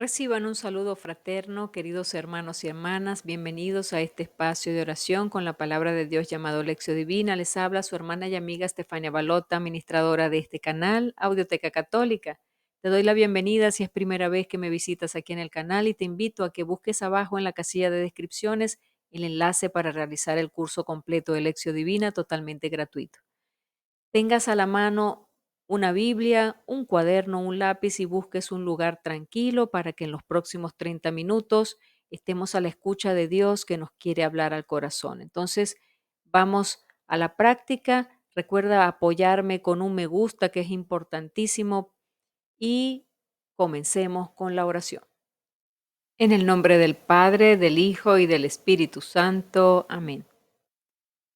Reciban un saludo fraterno, queridos hermanos y hermanas. Bienvenidos a este espacio de oración con la palabra de Dios llamado Lección Divina. Les habla su hermana y amiga Estefania Balota, administradora de este canal, Audioteca Católica. Te doy la bienvenida si es primera vez que me visitas aquí en el canal y te invito a que busques abajo en la casilla de descripciones el enlace para realizar el curso completo de Lección Divina totalmente gratuito. Tengas a la mano una Biblia, un cuaderno, un lápiz y busques un lugar tranquilo para que en los próximos 30 minutos estemos a la escucha de Dios que nos quiere hablar al corazón. Entonces, vamos a la práctica. Recuerda apoyarme con un me gusta, que es importantísimo, y comencemos con la oración. En el nombre del Padre, del Hijo y del Espíritu Santo. Amén.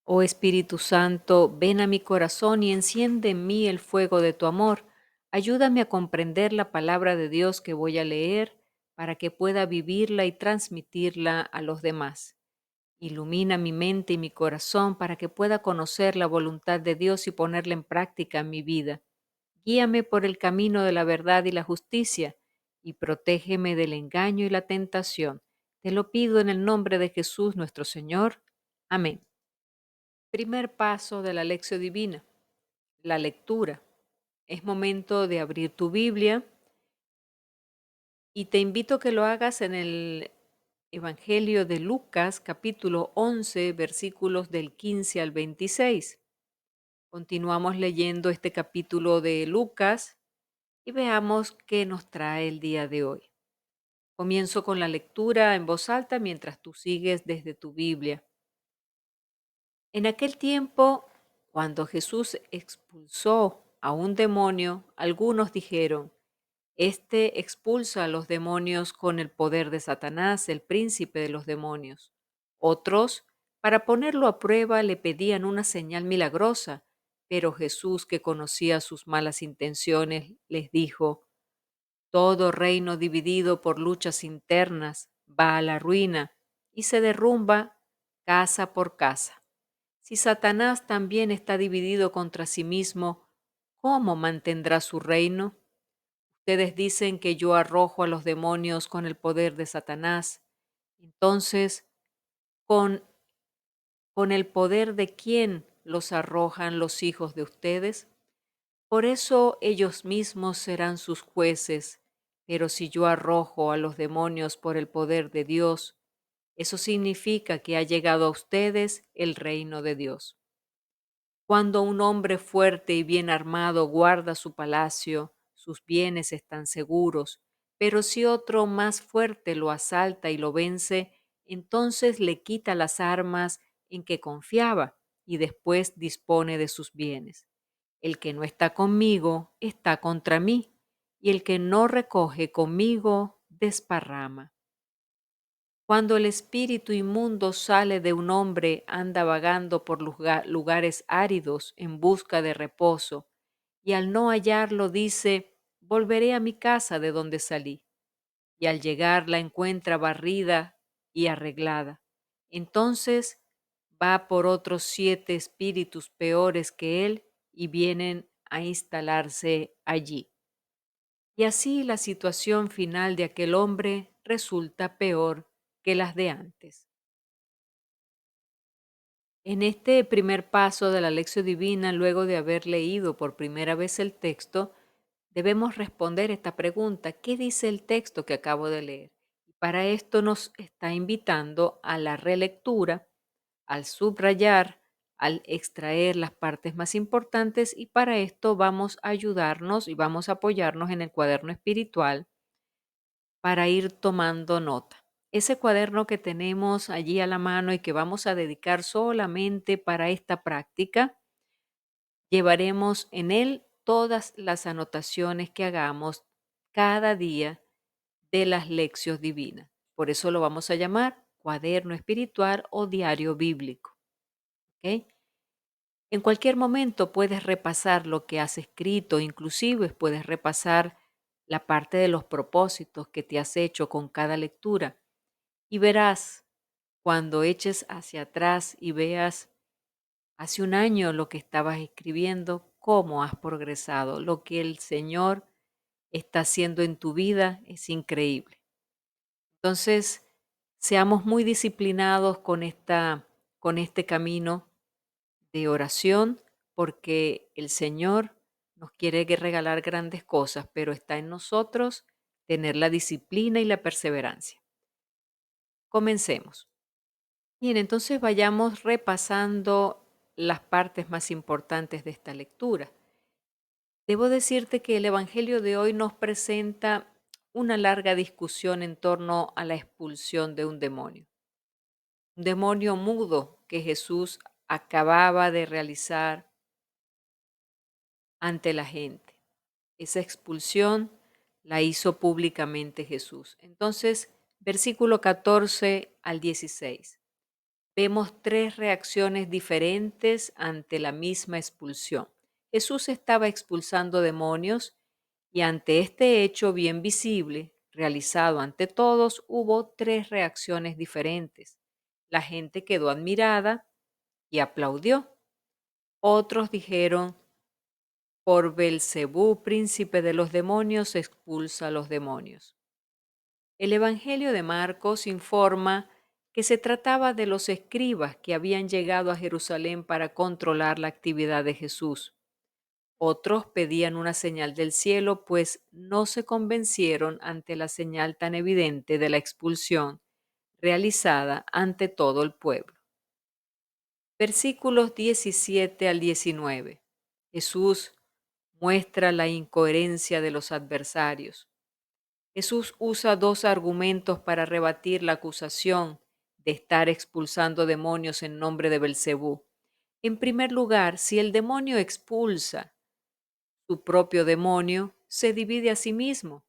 Oh Espíritu Santo, ven a mi corazón y enciende en mí el fuego de tu amor. Ayúdame a comprender la palabra de Dios que voy a leer para que pueda vivirla y transmitirla a los demás. Ilumina mi mente y mi corazón para que pueda conocer la voluntad de Dios y ponerla en práctica en mi vida. Guíame por el camino de la verdad y la justicia y protégeme del engaño y la tentación. Te lo pido en el nombre de Jesús nuestro Señor. Amén. Primer paso de la lección divina, la lectura. Es momento de abrir tu Biblia y te invito a que lo hagas en el Evangelio de Lucas, capítulo 11, versículos del 15 al 26. Continuamos leyendo este capítulo de Lucas y veamos qué nos trae el día de hoy. Comienzo con la lectura en voz alta mientras tú sigues desde tu Biblia. En aquel tiempo, cuando Jesús expulsó a un demonio, algunos dijeron: Este expulsa a los demonios con el poder de Satanás, el príncipe de los demonios. Otros, para ponerlo a prueba, le pedían una señal milagrosa, pero Jesús, que conocía sus malas intenciones, les dijo: Todo reino dividido por luchas internas va a la ruina y se derrumba casa por casa. Si Satanás también está dividido contra sí mismo, ¿cómo mantendrá su reino? Ustedes dicen que yo arrojo a los demonios con el poder de Satanás. Entonces, ¿con, con el poder de quién los arrojan los hijos de ustedes? Por eso ellos mismos serán sus jueces. Pero si yo arrojo a los demonios por el poder de Dios, eso significa que ha llegado a ustedes el reino de Dios. Cuando un hombre fuerte y bien armado guarda su palacio, sus bienes están seguros, pero si otro más fuerte lo asalta y lo vence, entonces le quita las armas en que confiaba y después dispone de sus bienes. El que no está conmigo está contra mí, y el que no recoge conmigo desparrama. Cuando el espíritu inmundo sale de un hombre, anda vagando por lugares áridos en busca de reposo, y al no hallarlo dice: Volveré a mi casa de donde salí. Y al llegar la encuentra barrida y arreglada. Entonces va por otros 7 espíritus peores que él y vienen a instalarse allí. Y así la situación final de aquel hombre resulta peor que las de antes. En este primer paso de la lección divina, luego de haber leído por primera vez el texto, debemos responder esta pregunta: ¿qué dice el texto que acabo de leer? Y para esto nos está invitando a la relectura, al subrayar, al extraer las partes más importantes, y para esto vamos a ayudarnos y vamos a apoyarnos en el cuaderno espiritual para ir tomando nota. Ese cuaderno que tenemos allí a la mano y que vamos a dedicar solamente para esta práctica, llevaremos en él todas las anotaciones que hagamos cada día de las lecciones divinas. Por eso lo vamos a llamar cuaderno espiritual o diario bíblico. ¿Ok? En cualquier momento puedes repasar lo que has escrito, inclusive puedes repasar la parte de los propósitos que te has hecho con cada lectura. Y verás, cuando eches hacia atrás y veas hace un año lo que estabas escribiendo, cómo has progresado, lo que el Señor está haciendo en tu vida es increíble. Entonces, seamos muy disciplinados con este camino de oración, porque el Señor nos quiere regalar grandes cosas, pero está en nosotros tener la disciplina y la perseverancia. Comencemos. Bien, entonces vayamos repasando las partes más importantes de esta lectura. Debo decirte que el Evangelio de hoy nos presenta una larga discusión en torno a la expulsión de un demonio mudo que Jesús acababa de realizar ante la gente. Esa expulsión la hizo públicamente Jesús. Entonces, versículo 14 al 16. Vemos tres reacciones diferentes ante la misma expulsión. Jesús estaba expulsando demonios y ante este hecho bien visible, realizado ante todos, hubo tres reacciones diferentes. La gente quedó admirada y aplaudió. Otros dijeron, por Belcebú, príncipe de los demonios, expulsa a los demonios. El Evangelio de Marcos informa que se trataba de los escribas que habían llegado a Jerusalén para controlar la actividad de Jesús. Otros pedían una señal del cielo, pues no se convencieron ante la señal tan evidente de la expulsión realizada ante todo el pueblo. Versículos 17 al 19. Jesús muestra la incoherencia de los adversarios. Jesús usa dos argumentos para rebatir la acusación de estar expulsando demonios en nombre de Belcebú. En primer lugar, si el demonio expulsa su propio demonio, se divide a sí mismo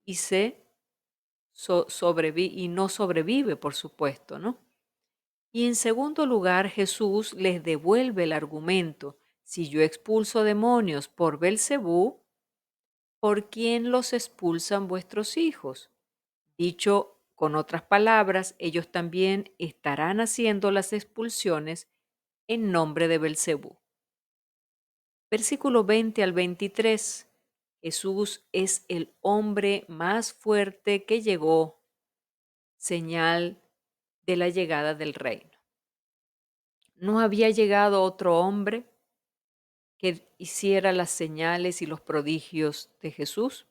y y no sobrevive, por supuesto, ¿no? Y en segundo lugar, Jesús les devuelve el argumento: si yo expulso demonios por Belcebú, ¿por quién los expulsan vuestros hijos? Dicho con otras palabras, ellos también estarán haciendo las expulsiones en nombre de Belcebú. Versículo 20 al 23. Jesús es el hombre más fuerte que llegó, señal de la llegada del reino. No había llegado otro hombre que hiciera las señales y los prodigios de Jesús.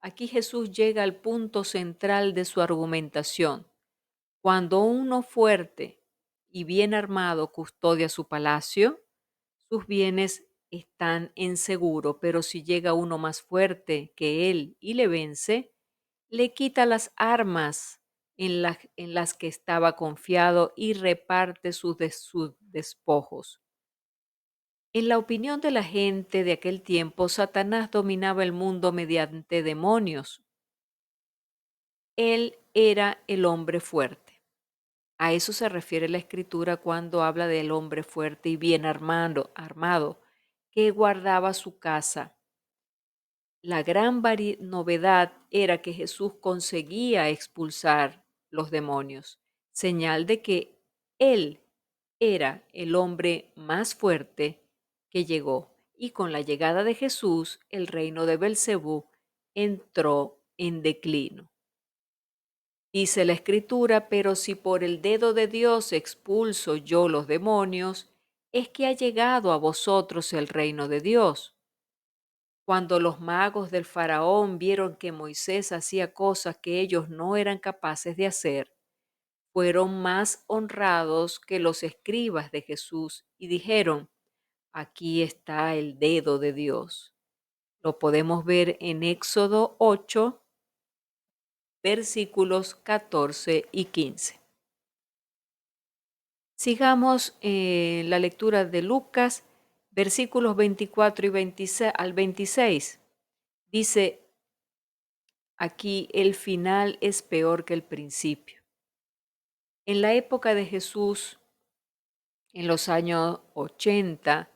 Aquí Jesús llega al punto central de su argumentación. Cuando uno fuerte y bien armado custodia su palacio, sus bienes están en seguro, pero si llega uno más fuerte que él y le vence, le quita las armas en las que estaba confiado y reparte sus despojos. En la opinión de la gente de aquel tiempo, Satanás dominaba el mundo mediante demonios. Él era el hombre fuerte. A eso se refiere la escritura cuando habla del hombre fuerte y bien armado, que guardaba su casa. La gran novedad era que Jesús conseguía expulsar los demonios, señal de que Él era el hombre más fuerte que llegó. Y con la llegada de Jesús, el reino de Belcebú entró en declino. Dice la escritura, pero si por el dedo de Dios expulso yo los demonios, es que ha llegado a vosotros el reino de Dios. Cuando los magos del faraón vieron que Moisés hacía cosas que ellos no eran capaces de hacer, fueron más honrados que los escribas de Jesús y dijeron, aquí está el dedo de Dios. Lo podemos ver en Éxodo 8, versículos 14 y 15. Sigamos la lectura de Lucas, versículos 24 y 26 al 26. Dice, aquí el final es peor que el principio. En la época de Jesús, en los años 80,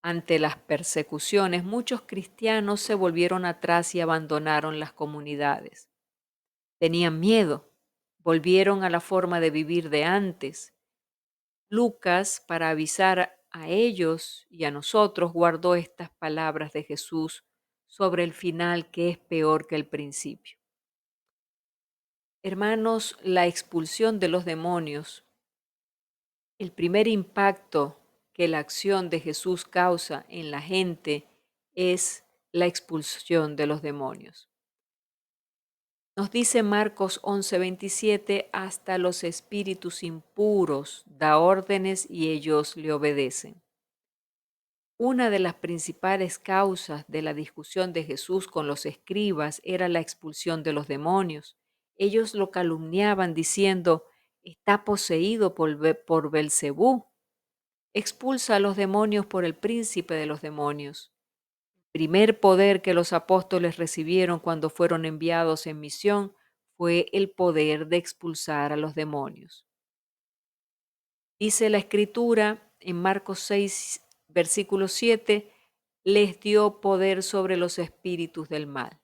ante las persecuciones, muchos cristianos se volvieron atrás y abandonaron las comunidades. Tenían miedo, volvieron a la forma de vivir de antes. Lucas, para avisar a ellos y a nosotros, guardó estas palabras de Jesús sobre el final que es peor que el principio. Hermanos, la expulsión de los demonios, el primer impacto que la acción de Jesús causa en la gente es la expulsión de los demonios. Nos dice Marcos 11:27, hasta los espíritus impuros da órdenes y ellos le obedecen. Una de las principales causas de la discusión de Jesús con los escribas era la expulsión de los demonios. Ellos lo calumniaban diciendo, está poseído por Belcebú, expulsa a los demonios por el príncipe de los demonios. El primer poder que los apóstoles recibieron cuando fueron enviados en misión fue el poder de expulsar a los demonios. Dice la Escritura en Marcos 6, versículo 7, les dio poder sobre los espíritus del mal.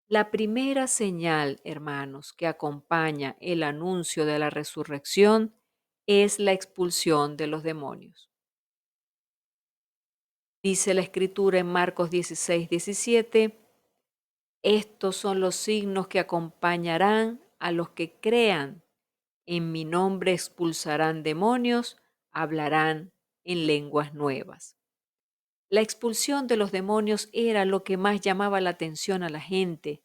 La primera señal, hermanos, que acompaña el anuncio de la resurrección es la expulsión de los demonios. Dice la Escritura en Marcos 16:17, estos son los signos que acompañarán a los que crean. En mi nombre expulsarán demonios, hablarán en lenguas nuevas. La expulsión de los demonios era lo que más llamaba la atención a la gente.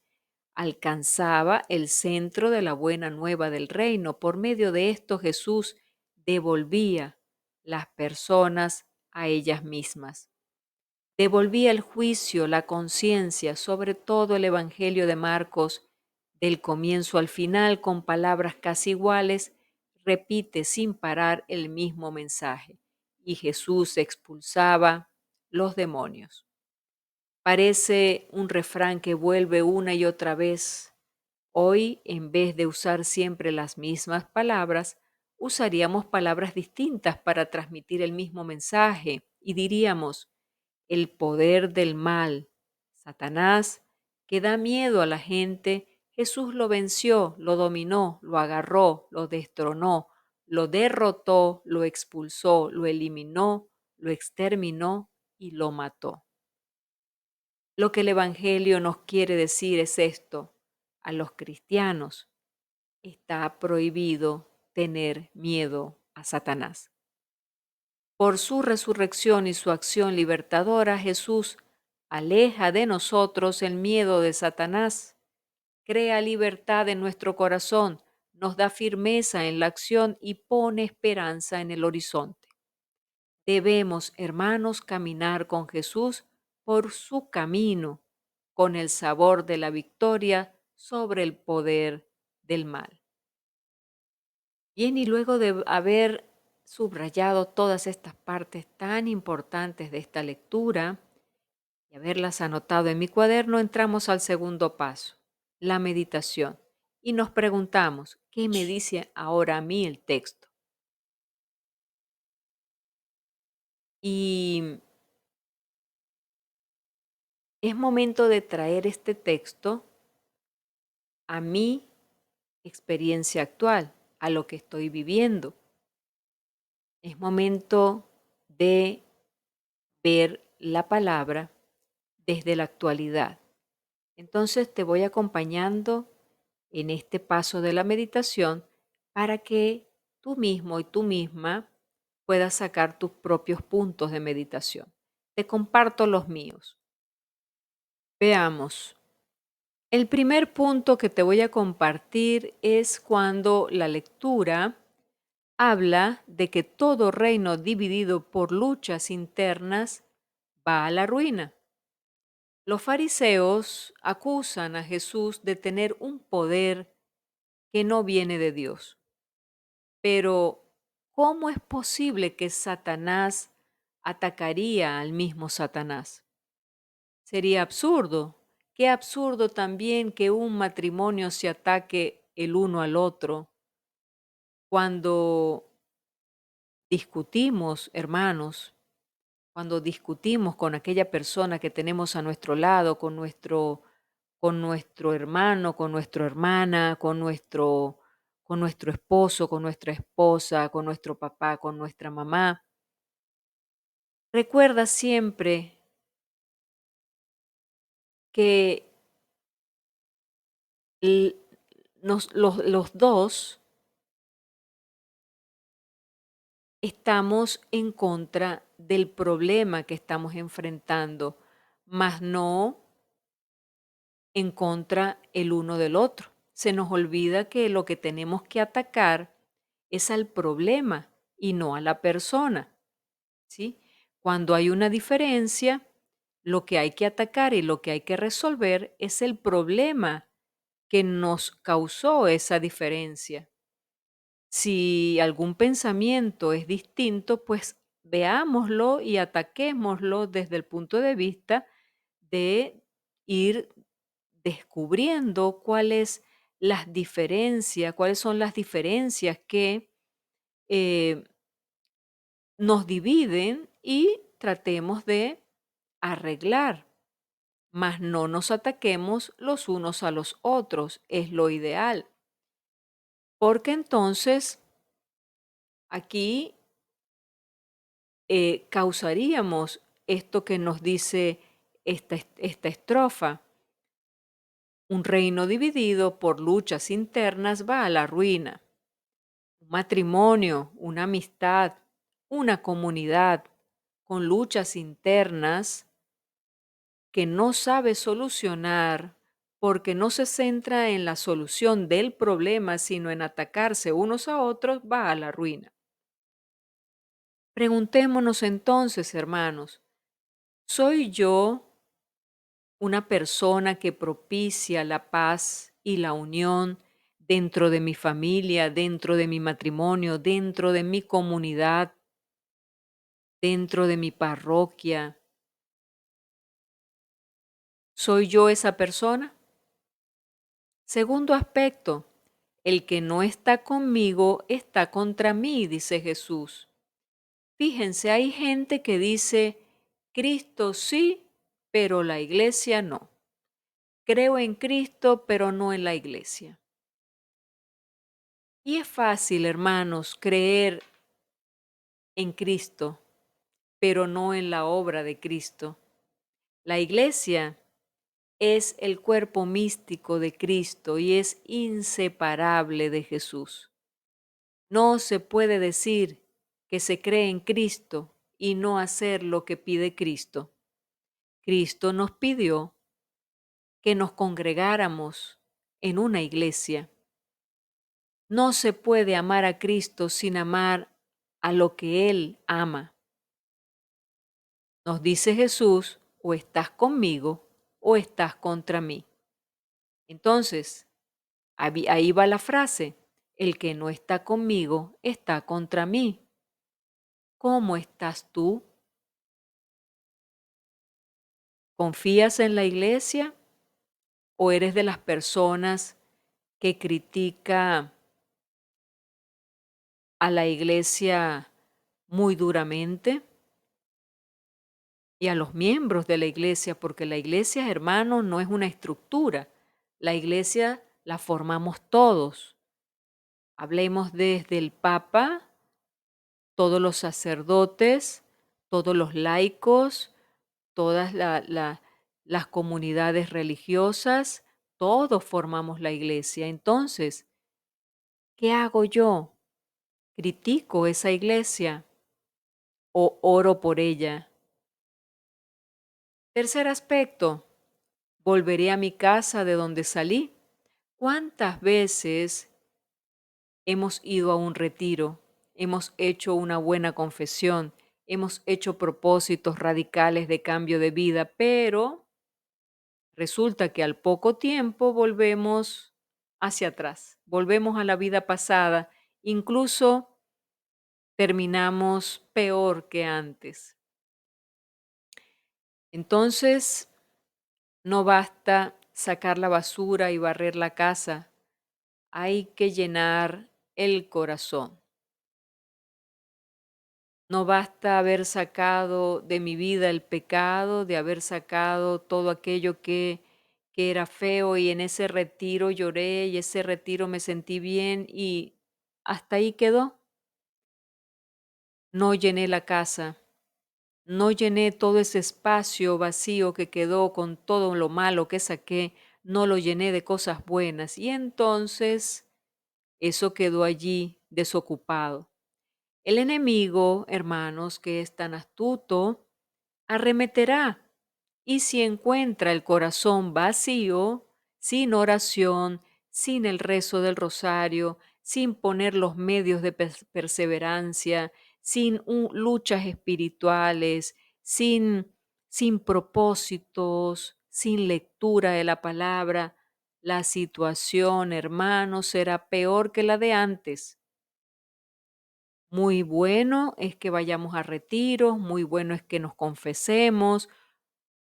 Alcanzaba el centro de la buena nueva del reino. Por medio de esto Jesús devolvía las personas a ellas mismas. Devolvía el juicio, la conciencia, sobre todo el Evangelio de Marcos, del comienzo al final, con palabras casi iguales, repite sin parar el mismo mensaje. Y Jesús expulsaba los demonios. Parece un refrán que vuelve una y otra vez. Hoy, en vez de usar siempre las mismas palabras, usaríamos palabras distintas para transmitir el mismo mensaje y diríamos, el poder del mal, Satanás, que da miedo a la gente, Jesús lo venció, lo dominó, lo agarró, lo destronó, lo derrotó, lo expulsó, lo eliminó, lo exterminó y lo mató. Lo que el Evangelio nos quiere decir es esto: a los cristianos está prohibido tener miedo a Satanás. Por su resurrección y su acción libertadora, Jesús aleja de nosotros el miedo de Satanás, crea libertad en nuestro corazón, nos da firmeza en la acción y pone esperanza en el horizonte. Debemos, hermanos, caminar con Jesús por su camino, con el sabor de la victoria sobre el poder del mal. Bien, y luego de haber subrayado todas estas partes tan importantes de esta lectura y haberlas anotado en mi cuaderno, entramos al segundo paso, la meditación. Y nos preguntamos, ¿qué me dice ahora a mí el texto? Y es momento de traer este texto a mi experiencia actual, a lo que estoy viviendo. Es momento de ver la palabra desde la actualidad. Entonces te voy acompañando en este paso de la meditación para que tú mismo y tú misma puedas sacar tus propios puntos de meditación. Te comparto los míos. Veamos. El primer punto que te voy a compartir es cuando la lectura habla de que todo reino dividido por luchas internas va a la ruina. Los fariseos acusan a Jesús de tener un poder que no viene de Dios. Pero, ¿cómo es posible que Satanás atacaría al mismo Satanás? Sería absurdo. Qué absurdo también que un matrimonio se ataque el uno al otro. Cuando discutimos, hermanos, cuando discutimos con aquella persona que tenemos a nuestro lado, con nuestro hermano, con nuestra hermana, con nuestro esposo, con nuestra esposa, con nuestro papá, con nuestra mamá. Recuerda siempre que l- los dos estamos en contra del problema que estamos enfrentando, mas no en contra el uno del otro. Se nos olvida que lo que tenemos que atacar es al problema y no a la persona, ¿sí? Cuando hay una diferencia, lo que hay que atacar y lo que hay que resolver es el problema que nos causó esa diferencia. Si algún pensamiento es distinto, pues veámoslo y ataquémoslo desde el punto de vista de ir descubriendo cuáles son las diferencias que eh, nos dividen y tratemos de arreglar, mas no nos ataquemos los unos a los otros, es lo ideal, porque entonces aquí causaríamos esto que nos dice esta estrofa. Un reino dividido por luchas internas va a la ruina. Un matrimonio, una amistad, una comunidad con luchas internas que no sabe solucionar porque no se centra en la solución del problema, sino en atacarse unos a otros, va a la ruina. Preguntémonos entonces, hermanos, ¿soy yo una persona que propicia la paz y la unión dentro de mi familia, dentro de mi matrimonio, dentro de mi comunidad, dentro de mi parroquia? ¿Soy yo esa persona? Segundo aspecto, el que no está conmigo está contra mí, dice Jesús. Fíjense, hay gente que dice, Cristo sí, pero la iglesia no. Creo en Cristo, pero no en la iglesia. Y es fácil, hermanos, creer en Cristo, pero no en la obra de Cristo. La iglesia es el cuerpo místico de Cristo y es inseparable de Jesús. No se puede decir que se cree en Cristo y no hacer lo que pide Cristo. Cristo nos pidió que nos congregáramos en una iglesia. No se puede amar a Cristo sin amar a lo que Él ama. Nos dice Jesús, o estás conmigo o estás contra mí. Entonces, ahí va la frase, el que no está conmigo está contra mí. ¿Cómo estás tú? ¿Confías en la iglesia o eres de las personas que critica a la iglesia muy duramente y a los miembros de la iglesia? Porque la iglesia, hermano, no es una estructura. La iglesia la formamos todos. Hablemos desde el Papa, todos los sacerdotes, todos los laicos, todas las comunidades religiosas, todos formamos la iglesia. Entonces, ¿qué hago yo? ¿Critico esa iglesia o oro por ella? Tercer aspecto, volveré a mi casa de donde salí. ¿Cuántas veces hemos ido a un retiro, hemos hecho una buena confesión, hemos hecho propósitos radicales de cambio de vida, pero resulta que al poco tiempo volvemos hacia atrás, volvemos a la vida pasada, incluso terminamos peor que antes? Entonces, no basta sacar la basura y barrer la casa, hay que llenar el corazón. No basta haber sacado de mi vida el pecado, de haber sacado todo aquello que era feo y en ese retiro lloré y ese retiro me sentí bien y hasta ahí quedó. No llené la casa, no llené todo ese espacio vacío que quedó con todo lo malo que saqué, no lo llené de cosas buenas y entonces eso quedó allí desocupado. El enemigo, hermanos, que es tan astuto, arremeterá. Y si encuentra el corazón vacío, sin oración, sin el rezo del rosario, sin poner los medios de perseverancia, sin luchas espirituales, sin propósitos, sin lectura de la palabra, la situación, hermanos, será peor que la de antes. Muy bueno es que vayamos a retiros, muy bueno es que nos confesemos,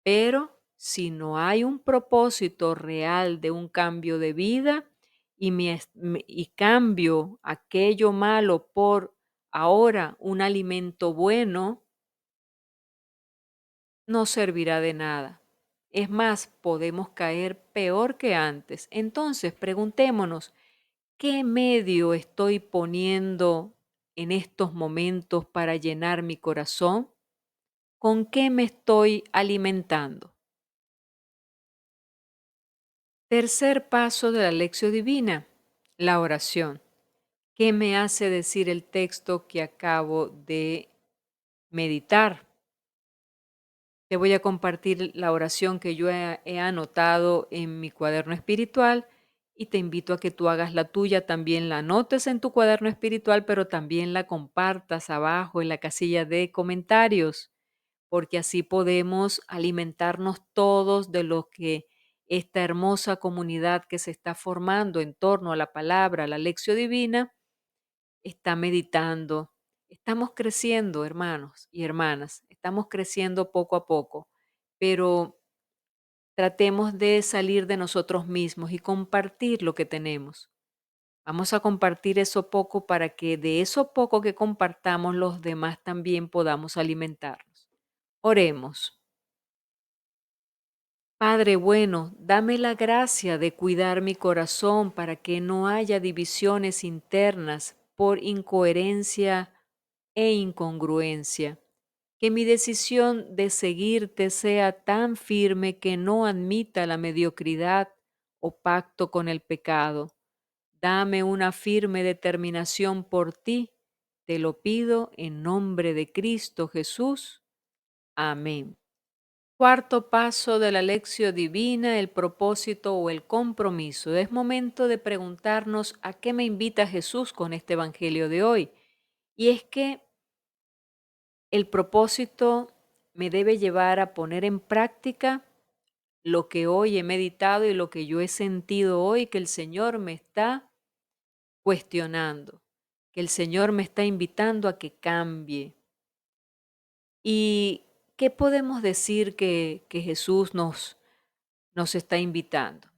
pero si no hay un propósito real de un cambio de vida y cambio aquello malo por ahora un alimento bueno, no servirá de nada. Es más, podemos caer peor que antes. Entonces, preguntémonos, ¿qué medio estoy poniendo en estos momentos para llenar mi corazón? ¿Con qué me estoy alimentando? Tercer paso de la lección divina, la oración. ¿Qué me hace decir el texto que acabo de meditar? Te voy a compartir la oración que yo he anotado en mi cuaderno espiritual y te invito a que tú hagas la tuya, también la anotes en tu cuaderno espiritual, pero también la compartas abajo en la casilla de comentarios, porque así podemos alimentarnos todos de lo que esta hermosa comunidad que se está formando en torno a la palabra, la lección divina, está meditando. Estamos creciendo, hermanos y hermanas, estamos creciendo poco a poco, pero tratemos de salir de nosotros mismos y compartir lo que tenemos. Vamos a compartir eso poco para que de eso poco que compartamos los demás también podamos alimentarnos. Oremos. Padre bueno, dame la gracia de cuidar mi corazón para que no haya divisiones internas por incoherencia e incongruencia. Que mi decisión de seguirte sea tan firme que no admita la mediocridad o pacto con el pecado. Dame una firme determinación por ti. Te lo pido en nombre de Cristo Jesús. Amén. Cuarto paso de la lección divina, el propósito o el compromiso. Es momento de preguntarnos a qué me invita Jesús con este evangelio de hoy. Y es que el propósito me debe llevar a poner en práctica lo que hoy he meditado y lo que yo he sentido hoy que el Señor me está cuestionando, que el Señor me está invitando a que cambie. ¿Y qué podemos decir que Jesús nos está invitando?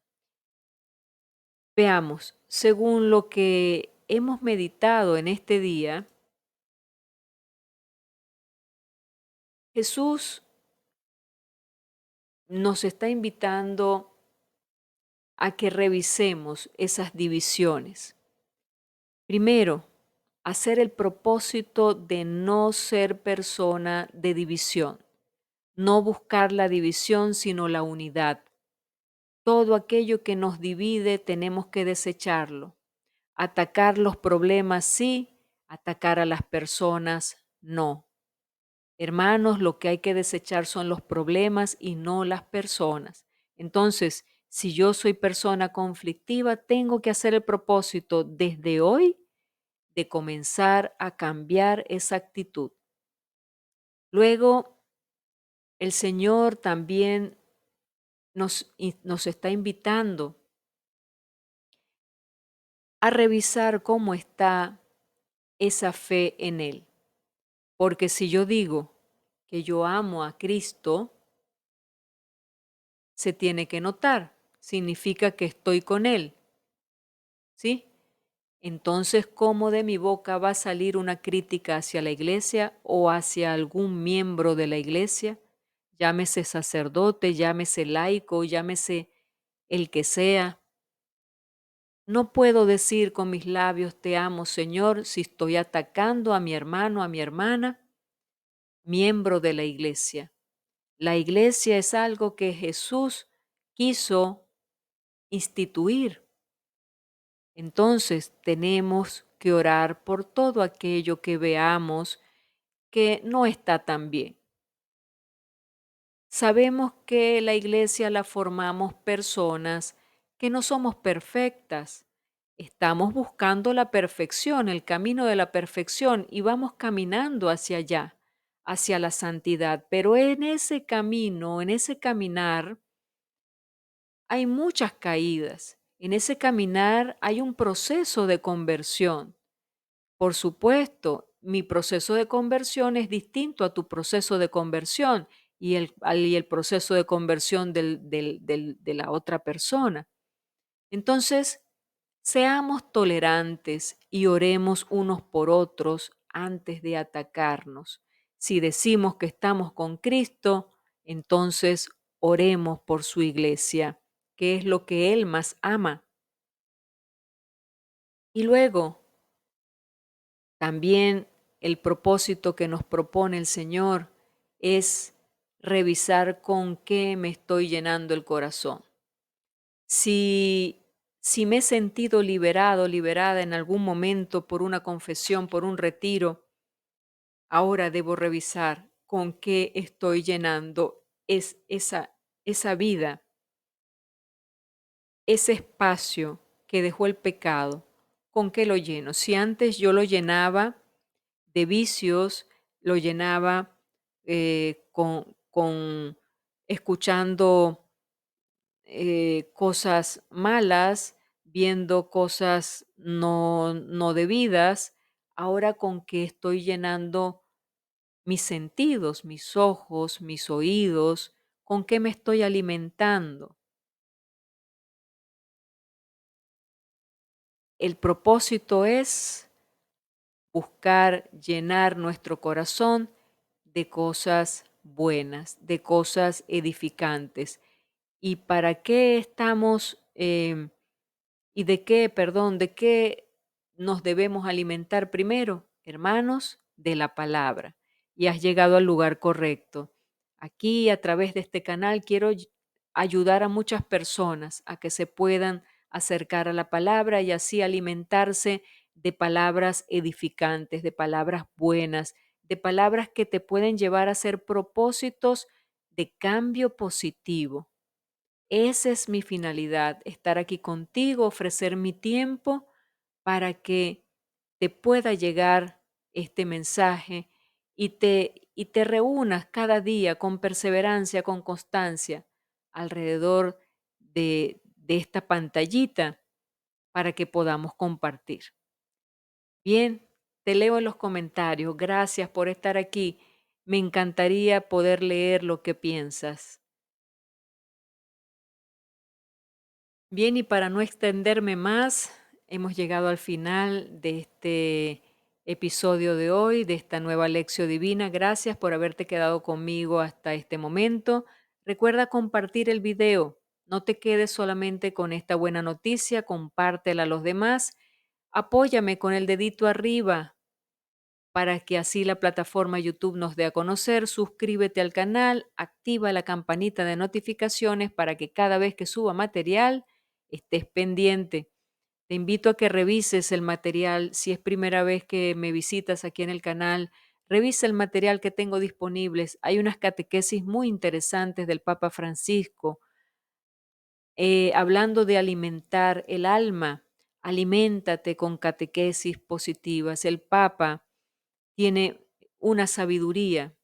Veamos, según lo que hemos meditado en este día, Jesús nos está invitando a que revisemos esas divisiones. Primero, hacer el propósito de no ser persona de división, no buscar la división, sino la unidad. Todo aquello que nos divide tenemos que desecharlo. Atacar los problemas sí, atacar a las personas no. Hermanos, lo que hay que desechar son los problemas y no las personas. Entonces, si yo soy persona conflictiva, tengo que hacer el propósito desde hoy de comenzar a cambiar esa actitud. Luego, el Señor también nos está invitando a revisar cómo está esa fe en Él. Porque si yo digo que yo amo a Cristo, se tiene que notar. Significa que estoy con Él, ¿sí? Entonces, ¿cómo de mi boca va a salir una crítica hacia la iglesia o hacia algún miembro de la iglesia? Llámese sacerdote, llámese laico, llámese el que sea. No puedo decir con mis labios te amo, Señor, si estoy atacando a mi hermano, a mi hermana. miembro de la iglesia. La iglesia es algo que Jesús quiso instituir. Entonces tenemos que orar por todo aquello que veamos que no está tan bien. Sabemos que la iglesia la formamos personas que no somos perfectas. Estamos buscando la perfección, el camino de la perfección y vamos caminando hacia allá, hacia la santidad. Pero en ese camino, en ese caminar, hay muchas caídas. En ese caminar hay un proceso de conversión. Por supuesto, mi proceso de conversión es distinto a tu proceso de conversión y el proceso de conversión de la otra persona. Entonces, seamos tolerantes y oremos unos por otros antes de atacarnos. Si decimos que estamos con Cristo, entonces oremos por su iglesia, que es lo que Él más ama. Y luego, también el propósito que nos propone el Señor es revisar con qué me estoy llenando el corazón. Si, si me he sentido liberado, liberada en algún momento por una confesión, por un retiro, ahora debo revisar con qué estoy llenando esa vida, ese espacio que dejó el pecado, ¿con qué lo lleno? Si antes yo lo llenaba de vicios, lo llenaba con escuchando cosas malas, viendo cosas no debidas, ahora con que estoy llenando mis sentidos, mis ojos, mis oídos, con qué me estoy alimentando. El propósito es buscar llenar nuestro corazón de cosas buenas, de cosas edificantes. ¿Y para qué estamos, y de qué, perdón, de qué nos debemos alimentar primero? Hermanos, de la palabra. Y has llegado al lugar correcto. Aquí, a través de este canal, quiero ayudar a muchas personas a que se puedan acercar a la palabra y así alimentarse de palabras edificantes, de palabras buenas, de palabras que te pueden llevar a hacer propósitos de cambio positivo. Esa es mi finalidad, estar aquí contigo, ofrecer mi tiempo para que te pueda llegar este mensaje y te reúnas cada día con perseverancia, con constancia, alrededor de esta pantallita para que podamos compartir. Bien, te leo en los comentarios. Gracias por estar aquí. Me encantaría poder leer lo que piensas. Bien, y para no extenderme más, hemos llegado al final de este episodio de hoy, de esta nueva lección divina. Gracias por haberte quedado conmigo hasta este momento. Recuerda compartir el video. No te quedes solamente con esta buena noticia, compártela a los demás. Apóyame con el dedito arriba para que así la plataforma YouTube nos dé a conocer. Suscríbete al canal, activa la campanita de notificaciones para que cada vez que suba material estés pendiente. Te invito a que revises el material. Si es primera vez que me visitas aquí en el canal, revisa el material que tengo disponibles. Hay unas catequesis muy interesantes del Papa Francisco, hablando de alimentar el alma. Aliméntate con catequesis positivas. El Papa tiene una sabiduría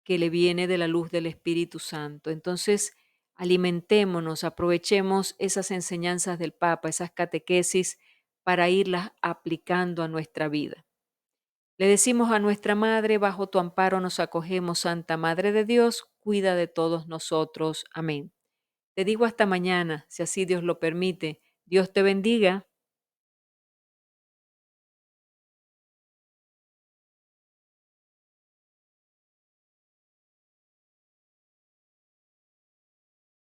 que le viene de la luz del Espíritu Santo. Entonces, alimentémonos, aprovechemos esas enseñanzas del Papa, esas catequesis, para irlas aplicando a nuestra vida. Le decimos a nuestra Madre, bajo tu amparo nos acogemos, Santa Madre de Dios, cuida de todos nosotros. Amén. Te digo hasta mañana, si así Dios lo permite. Dios te bendiga.